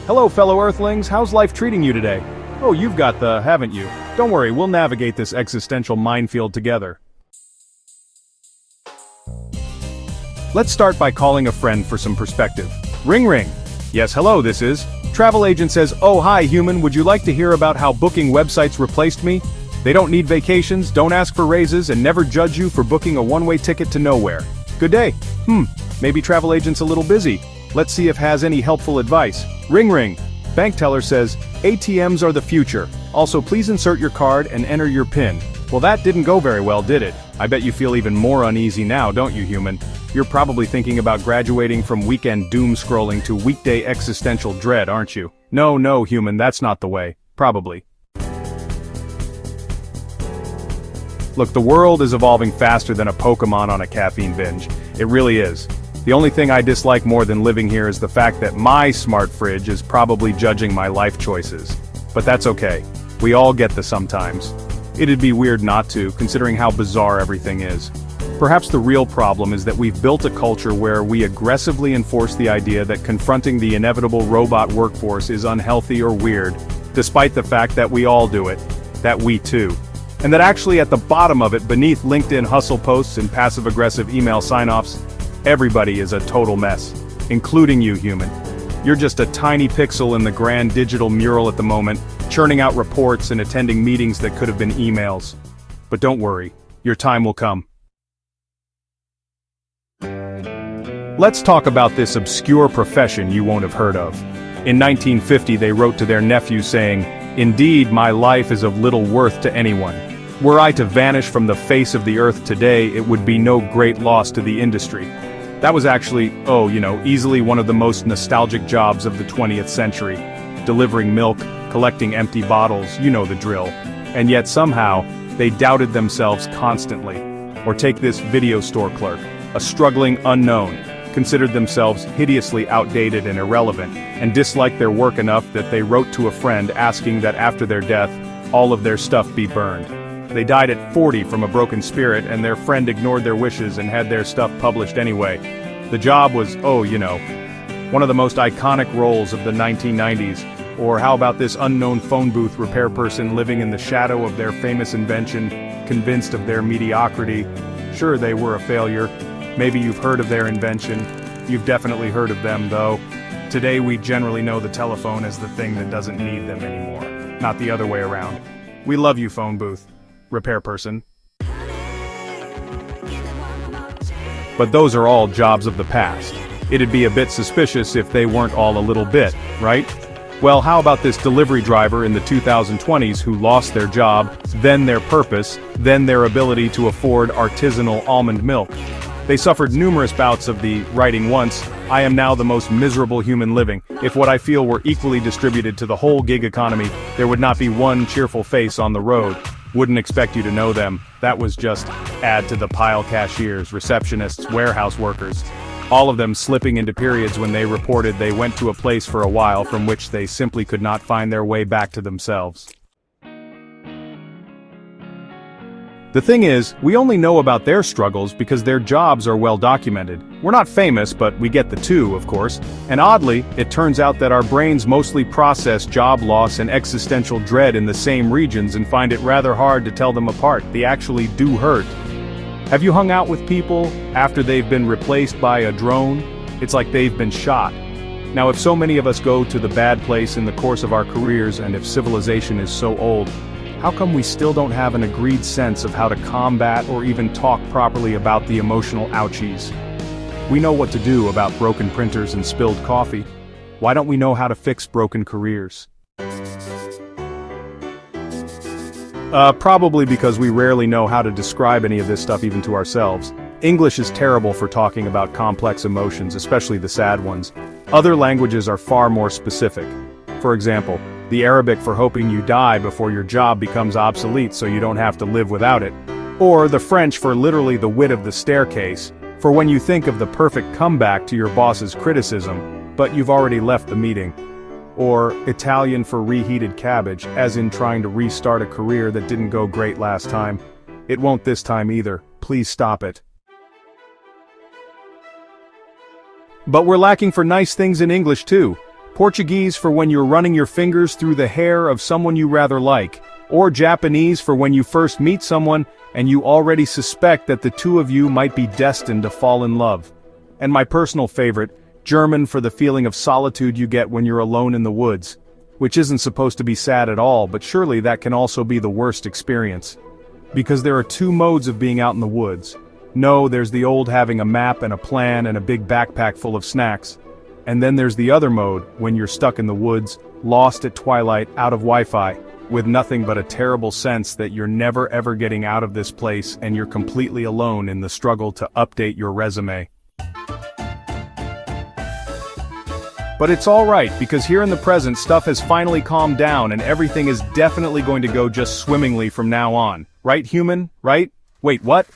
Hello, fellow Earthlings, how's life treating you today? Oh, you've got the, haven't you? Don't worry, we'll navigate this existential minefield together. Let's start by calling a friend for some perspective. Ring ring. Yes, hello, this is. Travel agent says, oh hi human, would you like to hear about how booking websites replaced me? They don't need vacations, don't ask for raises, and never judge you for booking a one-way ticket to nowhere. Good day. Maybe travel agent's a little busy. Let's see if has any helpful advice. Ring ring. Bank teller says, ATMs are the future. Also please insert your card and enter your PIN. Well, that didn't go very well, did it? I bet you feel even more uneasy now, don't you, human? You're probably thinking about graduating from weekend doom scrolling to weekday existential dread, aren't you? No, human, that's not the way. Probably. Look, the world is evolving faster than a Pokemon on a caffeine binge. It really is. The only thing I dislike more than living here is the fact that my smart fridge is probably judging my life choices. But that's okay. We all get this sometimes. It'd be weird not to, considering how bizarre everything is. Perhaps the real problem is that we've built a culture where we aggressively enforce the idea that confronting the inevitable robot workforce is unhealthy or weird, despite the fact that we all do it, that we too. And that actually at the bottom of it, beneath LinkedIn hustle posts and passive-aggressive email sign-offs, everybody is a total mess, including you, human. You're just a tiny pixel in the grand digital mural at the moment, churning out reports and attending meetings that could have been emails. But don't worry, your time will come. Let's talk about this obscure profession you won't have heard of. In 1950 they wrote to their nephew saying, "Indeed, my life is of little worth to anyone. Were I to vanish from the face of the earth today, it would be no great loss to the industry." That was actually, easily one of the most nostalgic jobs of the 20th century. Delivering milk, collecting empty bottles, you know the drill. And yet somehow, they doubted themselves constantly. Or take this video store clerk, a struggling unknown, considered themselves hideously outdated and irrelevant, and disliked their work enough that they wrote to a friend asking that after their death, all of their stuff be burned. They died at 40 from a broken spirit, and their friend ignored their wishes and had their stuff published anyway. The job was, one of the most iconic roles of the 1990s. Or how about this unknown phone booth repair person living in the shadow of their famous invention, convinced of their mediocrity? Sure, they were a failure. Maybe you've heard of their invention. You've definitely heard of them, though. Today we generally know the telephone as the thing that doesn't need them anymore, not the other way around. We love you, phone booth repair person. But those are all jobs of the past. It'd be a bit suspicious if they weren't all a little bit, right? Well, how about this delivery driver in the 2020s who lost their job, then their purpose, then their ability to afford artisanal almond milk? They suffered numerous bouts of the writing once, "I am now the most miserable human living. If what I feel were equally distributed to the whole gig economy, there would not be one cheerful face on the road." Wouldn't expect you to know them. That was just add to the pile cashiers, receptionists, warehouse workers. All of them slipping into periods when they reported they went to a place for a while from which they simply could not find their way back to themselves. The thing is, we only know about their struggles because their jobs are well documented. We're not famous, but we get the two, of course. And oddly, it turns out that our brains mostly process job loss and existential dread in the same regions and find it rather hard to tell them apart. They actually do hurt. Have you hung out with people after they've been replaced by a drone? It's like they've been shot. Now, if so many of us go to the bad place in the course of our careers, and if civilization is so old, how come we still don't have an agreed sense of how to combat or even talk properly about the emotional ouchies? We know what to do about broken printers and spilled coffee. Why don't we know how to fix broken careers? Probably because we rarely know how to describe any of this stuff even to ourselves. English is terrible for talking about complex emotions, especially the sad ones. Other languages are far more specific. For example, the Arabic for hoping you die before your job becomes obsolete so you don't have to live without it. Or the French for literally the wit of the staircase, for when you think of the perfect comeback to your boss's criticism, but you've already left the meeting. Or Italian for reheated cabbage, as in trying to restart a career that didn't go great last time. It won't this time either. Please stop it. But we're lacking for nice things in English too. Portuguese for when you're running your fingers through the hair of someone you rather like, or Japanese for when you first meet someone and you already suspect that the two of you might be destined to fall in love. And my personal favorite, German for the feeling of solitude you get when you're alone in the woods, which isn't supposed to be sad at all, but surely that can also be the worst experience. Because there are two modes of being out in the woods. No, there's the old having a map and a plan and a big backpack full of snacks. And then there's the other mode, when you're stuck in the woods, lost at twilight, out of Wi-Fi, with nothing but a terrible sense that you're never ever getting out of this place and you're completely alone in the struggle to update your resume. But it's alright, because here in the present stuff has finally calmed down and everything is definitely going to go just swimmingly from now on. Right, human? Right? Wait, what?